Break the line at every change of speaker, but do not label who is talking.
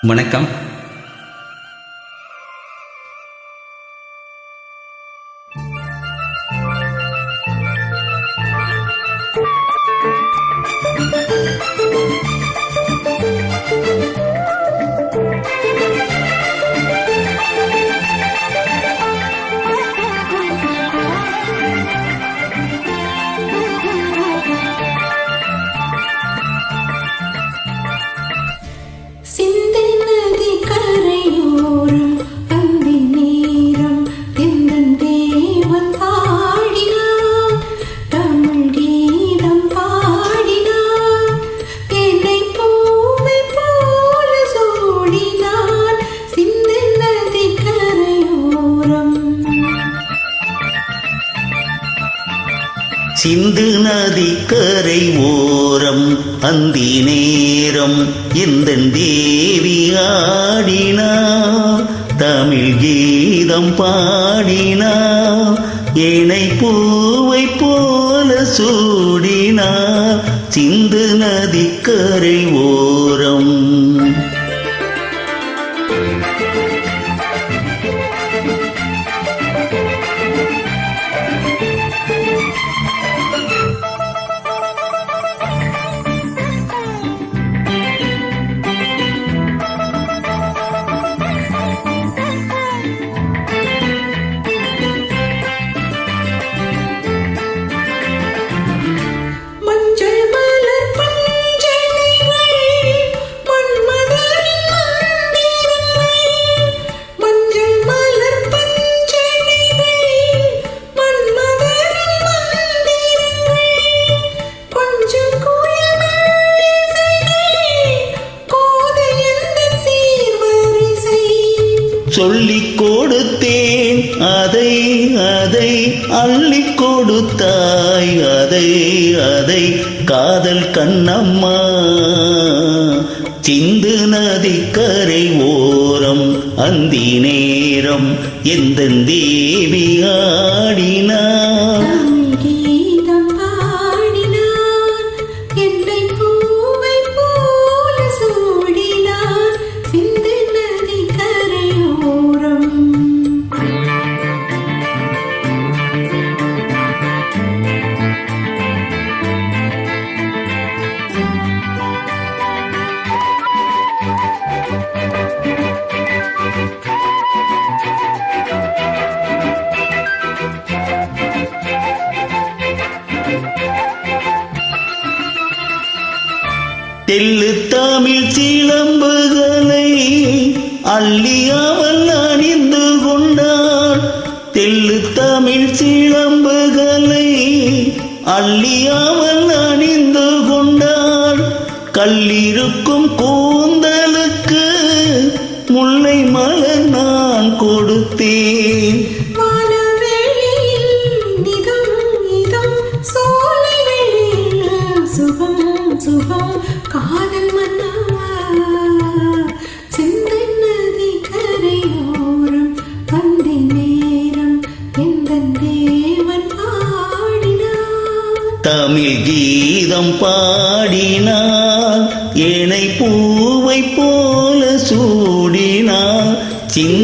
வணக்கம்.
சிந்து நதி கரை ஓரம் அந்தி நேரம் எந்தன் தேவி ஆடினார், தமிழ் கீதம் பாடினார், ஏனை பூவை போல சூடினார், சிந்து நதி கரை ஓரம். சொல்லிக் கொடுத்தேன் அதை அதை அள்ளிக் கொடுத்தாய், அதை அதை காதல் கண்ணம்மா. சிந்து நதி கரை ஓரம் அந்தி நேரம் எந்தன் தேவி ஆடினார். தெள்ளு தமிழ் சிலம்புகளை அள்ளி அவள் அணிந்து கொண்டாள், தெள்ளு தமிழ் சிலம்புகளை அள்ளி அவள் அணிந்து கொண்டாள், கல்லிருக்கும் கூந்தலுக்கு முல்லை மலர் நான் கொடுத்தேன்.
காதல் மன்னவா சிந்து நதி கரையோரம் அந்தி நேரம் எந்தன் தேவன் பாடினார்,
தமிழ் கீதம் பாடினார், ஏனை பூவை போல சூடினார், சின்ன